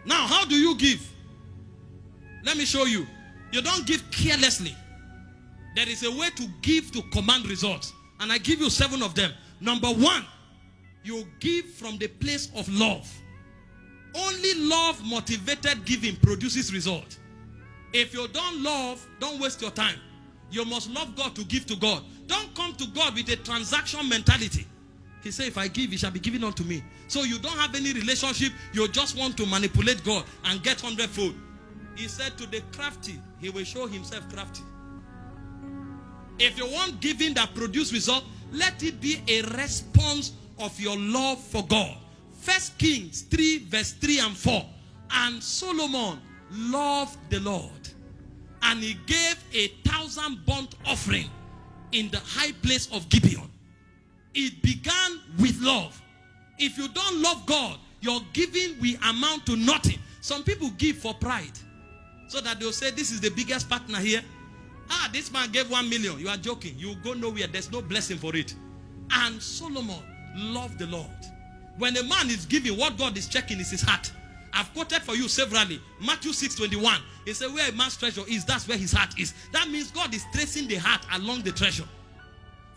Now, how do you give? Let me show you. You don't give carelessly. There is a way to give to command results. And I give you 7 of them. Number 1, you give from the place of love. Only love motivated giving produces result. If you don't love, don't waste your time. You must love God to give to God. Don't come to God with a transaction mentality. He said, if I give, it shall be given unto me. So you don't have any relationship. You just want to manipulate God and get 100-fold. He said to the crafty, he will show himself crafty. If you want giving that produce result, let it be a response of your love for God. 1 Kings 3 verse 3 and 4. And Solomon loved the Lord, and he gave 1,000 burnt offering in the high place of Gibeon. It began with love. If you don't love God, your giving will amount to nothing. Some people give for pride, so that they'll say, this is the biggest partner here. Ah, this man gave 1 million. You are joking. You go nowhere. There's no blessing for it. And Solomon loved the Lord. When a man is giving, what God is checking is his heart. I've quoted for you severally. Matthew 6:21. He said, where a man's treasure is, that's where his heart is. That means God is tracing the heart along the treasure.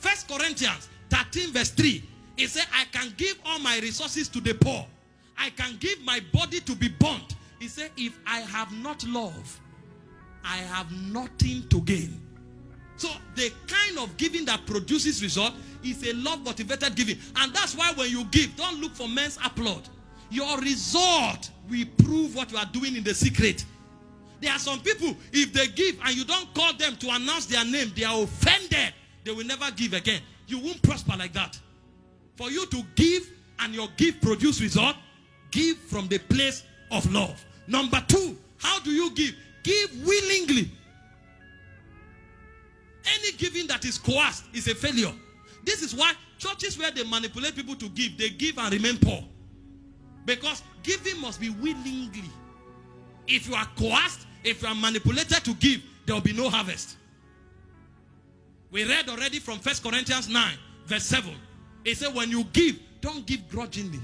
1 Corinthians 13 verse 3. He said, I can give all my resources to the poor. I can give my body to be burnt. He said, if I have not love, I have nothing to gain. So the kind of giving that produces result is a love motivated giving. And that's why when you give, don't look for men's applaud. Your result will prove what you are doing in the secret. There are some people, if they give and you don't call them to announce their name, they are offended. They will never give again. You won't prosper like that. For you to give and your gift produce result, give from the place of love. Number 2, how do you give? Give willingly. Any giving that is coerced is a failure. This is why churches where they manipulate people to give, they give and remain poor. Because giving must be willingly. If you are coerced, if you are manipulated to give, there will be no harvest. We read already from 1 Corinthians 9 verse 7. It said when you give, don't give grudgingly.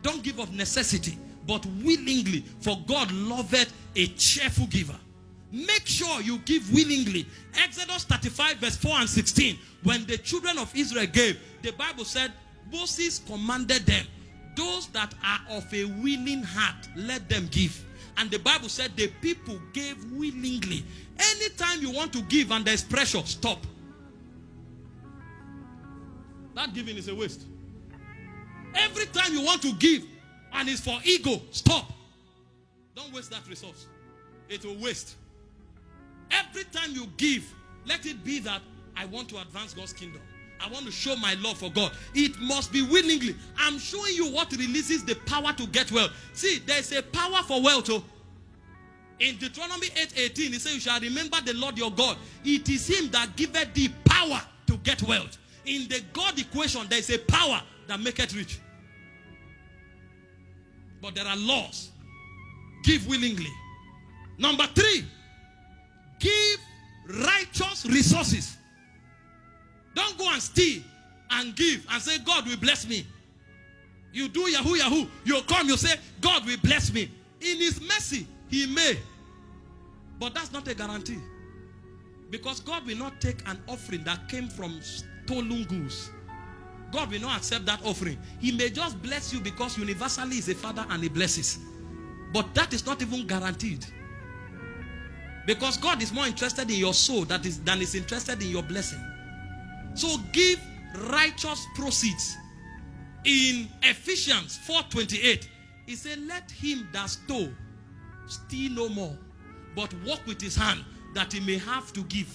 Don't give of necessity, but willingly. For God loveth a cheerful giver. Make sure you give willingly. Exodus 35 verse 4 and 16. When the children of Israel gave, the Bible said, Moses commanded them, those that are of a willing heart, let them give. And the Bible said the people gave willingly. Anytime you want to give and there's pressure, stop. That giving is a waste. Every time you want to give and it's for ego, stop. Don't waste that resource. It will waste. Every time you give, let it be that I want to advance God's kingdom. I want to show my love for God. It must be willingly. I'm showing you what releases the power to get wealth. See, there's a power for wealth. Oh. In Deuteronomy 8:18, he says, you shall remember the Lord your God. It is him that giveth thee power to get wealth. In the God equation, there is a power that maketh rich. But there are laws. Give willingly. Number 3, give righteous resources. Don't go and steal and give and say, God will bless me. You do yahoo yahoo. You come, you say, God will bless me. In his mercy, he may. But that's not a guarantee. Because God will not take an offering that came from stolen goods. God will not accept that offering. He may just bless you because universally is a father and he blesses. But that is not even guaranteed. Because God is more interested in your soul than is interested in your blessing. So give righteous proceeds. In Ephesians 4:28, he said, let him that stole steal no more, but walk with his hand that he may have to give.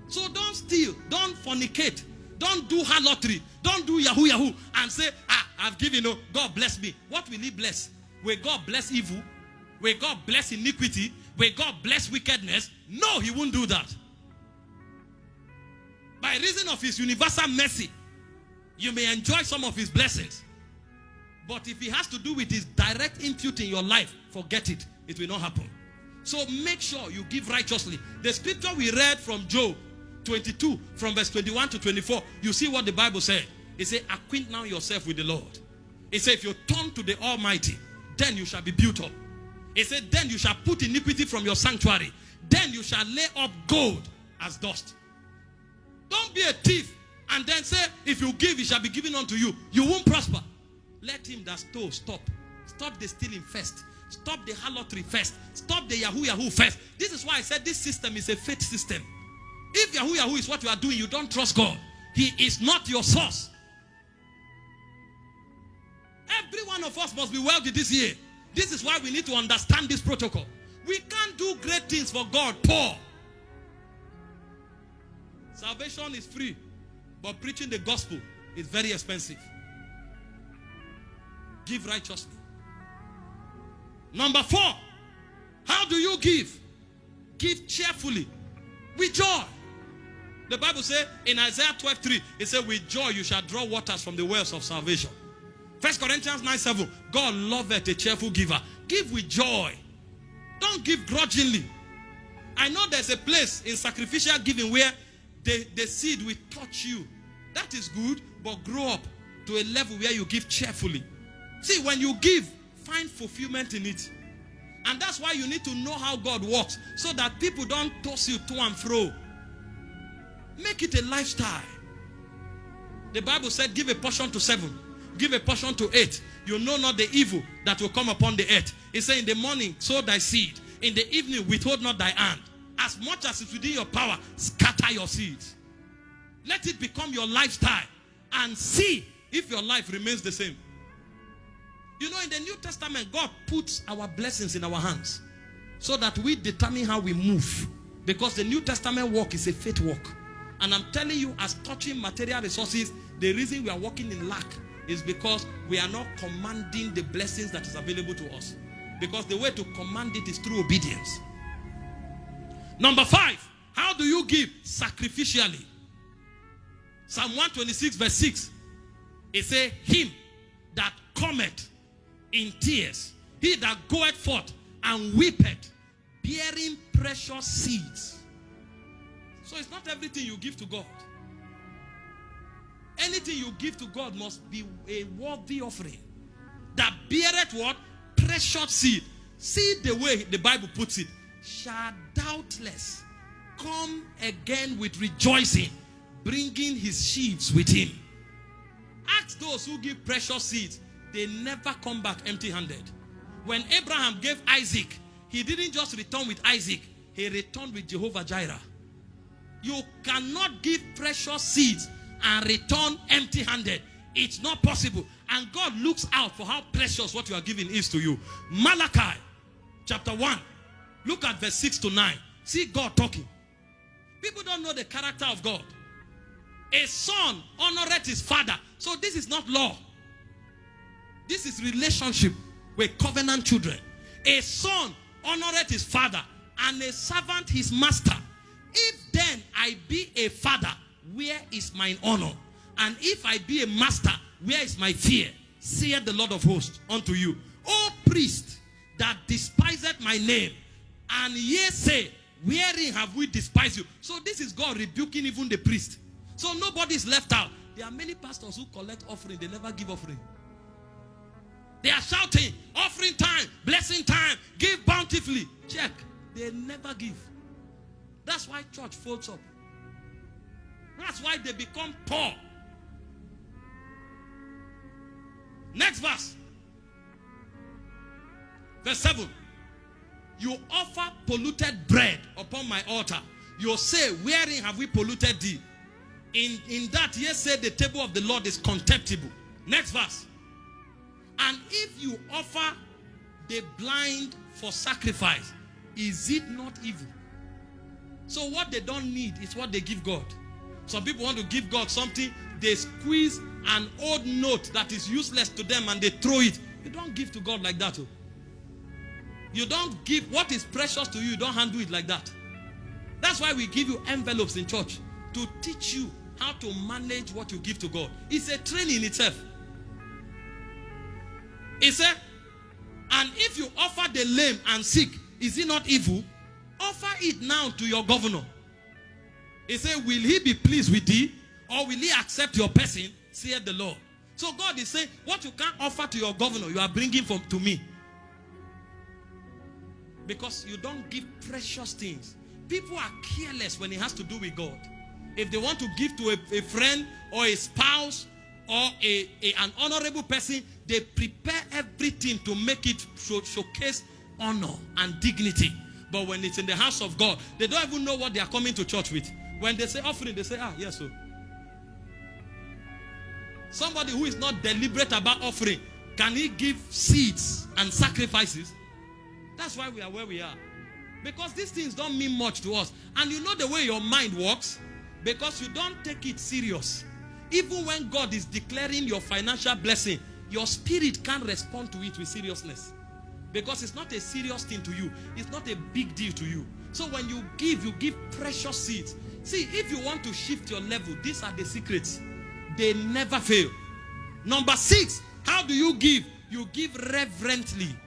So don't steal, don't fornicate, don't do harlotry, don't do yahoo yahoo and say, I've given, God bless me. What will he bless? Will God bless evil? Will God bless iniquity? Will God bless wickedness? No, he won't do that. By reason of his universal mercy, you may enjoy some of his blessings. But if it has to do with his direct input in your life, forget it. It will not happen. So make sure you give righteously. The scripture we read from Job 22, from verse 21 to 24, you see what the Bible said. It said, acquaint now yourself with the Lord. It said, if you turn to the Almighty, then you shall be built up. He said, then you shall put iniquity from your sanctuary. Then you shall lay up gold as dust. Don't be a thief and then say, if you give, it shall be given unto you. You won't prosper. Let him that stole stop. Stop the stealing first. Stop the harlotry first. Stop the yahoo first. This is why I said this system is a faith system. If yahoo is what you are doing, you don't trust God. He is not your source. Every one of us must be wealthy this year. This is why we need to understand this protocol. We can't do great things for God poor. Salvation is free, but preaching the gospel is very expensive. Give righteously. Number 4, how do you give? Give cheerfully, with joy. The Bible says in Isaiah 12:3, it says, with joy you shall draw waters from the wells of salvation. 1 Corinthians 9:7, God loveth a cheerful giver. Give with joy. Don't give grudgingly. I know there's a place in sacrificial giving where the seed will touch you. That is good, but grow up to a level where you give cheerfully. See, when you give, find fulfillment in it. And that's why you need to know how God works, so that people don't toss you to and fro. Make it a lifestyle. The Bible said, give a portion to 7, give a portion to 8. You know not the evil that will come upon the earth. It said, in the morning sow thy seed, in the evening withhold not thy hand. As much as it's within your power, scatter your seeds. Let it become your lifestyle, and see if your life remains the same. You know, in the New Testament, God puts our blessings in our hands so that we determine how we move. Because the New Testament walk is a faith walk. And I'm telling you, as touching material resources, the reason we are walking in lack is because we are not commanding the blessings that is available to us. Because the way to command it is through obedience. Number 5, how do you give? Sacrificially. Psalm 126 verse 6. It says, him that cometh in tears, he that goeth forth and weepeth, bearing precious seeds. So it's not everything you give to God. Anything you give to God must be a worthy offering that beareth what? Precious seed. See the way the Bible puts it. Shall doubtless come again with rejoicing, bringing his sheaves with him. Ask those who give precious seeds. They never come back empty-handed. When Abraham gave Isaac, he didn't just return with Isaac. He returned with Jehovah Jireh. You cannot give precious seeds and return empty-handed. It's not possible. And God looks out for how precious what you are giving is to you. Malachi chapter 1. Look at verse 6 to 9. See God talking. People don't know the character of God. A son honoreth his father. So this is not law. This is relationship with covenant children. A son honoreth his father, and a servant his master. If then I be a father, where is mine honor? And if I be a master, where is my fear? Saith the Lord of hosts unto you, O priest that despiseth my name, and ye say, wherein have we despised you? So this is God rebuking even the priest. So nobody is left out. There are many pastors who collect offering, they never give offering. They are shouting, offering time, blessing time, give bountifully. Check. They never give. That's why church folds up. That's why they become poor. Next verse. Verse 7. You offer polluted bread upon my altar. You say, wherein have we polluted thee? In that ye say the table of the Lord is contemptible. Next verse. And if you offer the blind for sacrifice, is it not evil? So what they don't need is what they give God. Some people want to give God something, they squeeze an old note that is useless to them and they throw it. You don't give to God like that. You don't give what is precious to you, you don't handle it like that. That's why we give you envelopes in church, to teach you how to manage what you give to God. It's a training in itself. He said, and if you offer the lame and sick, is it not evil? Offer it now to your governor. He said, will he be pleased with thee? Or will he accept your person? Saith the Lord. So God is saying, what you can't offer to your governor, you are bringing to me. Because you don't give precious things. People are careless when it has to do with God. If they want to give to a friend or a spouse or an honorable person, they prepare everything to make it showcase honor and dignity. But when it's in the house of God, they don't even know what they are coming to church with. When they say offering, they say, yes, sir. Somebody who is not deliberate about offering, can he give seeds and sacrifices? That's why we are where we are. Because these things don't mean much to us. And you know the way your mind works? Because you don't take it serious. Even when God is declaring your financial blessing, your spirit can't respond to it with seriousness. Because it's not a serious thing to you. It's not a big deal to you. So when you give precious seeds. See, if you want to shift your level, these are the secrets. They never fail. Number 6, how do you give? You give reverently.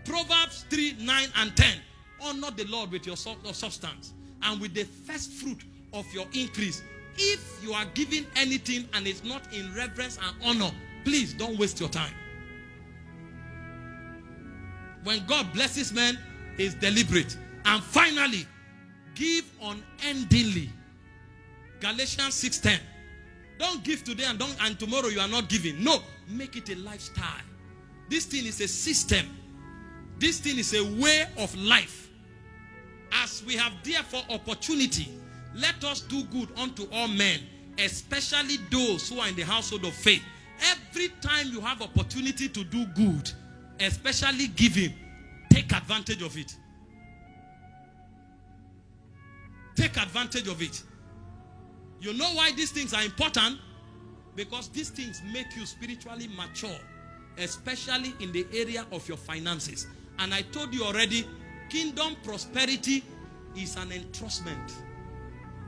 Proverbs 3, 9 and 10. Honor the Lord with your substance and with the first fruit of your increase. If you are giving anything and it's not in reverence and honor, please don't waste your time. When God blesses men, it's deliberate. And finally, give unendingly. Galatians 6:10. Don't give today and tomorrow you are not giving. No, make it a lifestyle. This thing is a system. This thing is a way of life. As we have therefore opportunity, let us do good unto all men, especially those who are in the household of faith. Every time you have opportunity to do good, especially giving, take advantage of it. Take advantage of it. You know why these things are important? Because these things make you spiritually mature, especially in the area of your finances. And I told you already, kingdom prosperity is an entrustment.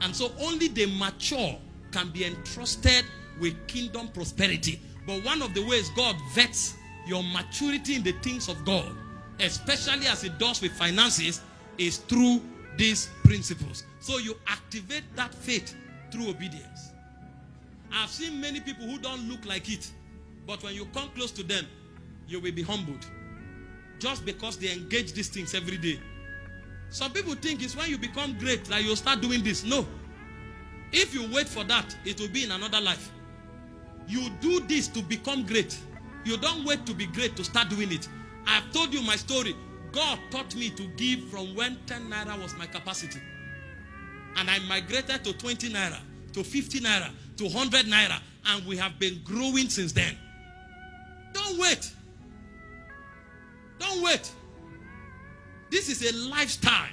And so only the mature can be entrusted with kingdom prosperity. But one of the ways God vets your maturity in the things of God, especially as it does with finances, is through these principles. So you activate that faith through obedience. I've seen many people who don't look like it, but when you come close to them, you will be humbled. Just because they engage these things every day. Some people think it's when you become great that you'll start doing this. No. If you wait for that, it will be in another life. You do this to become great. You don't wait to be great to start doing it. I've told you my story. God taught me to give from when 10 naira was my capacity. And I migrated to 20 naira, to 50 naira, to 100 naira. And we have been growing since then. Don't wait. Don't wait. This is a lifestyle.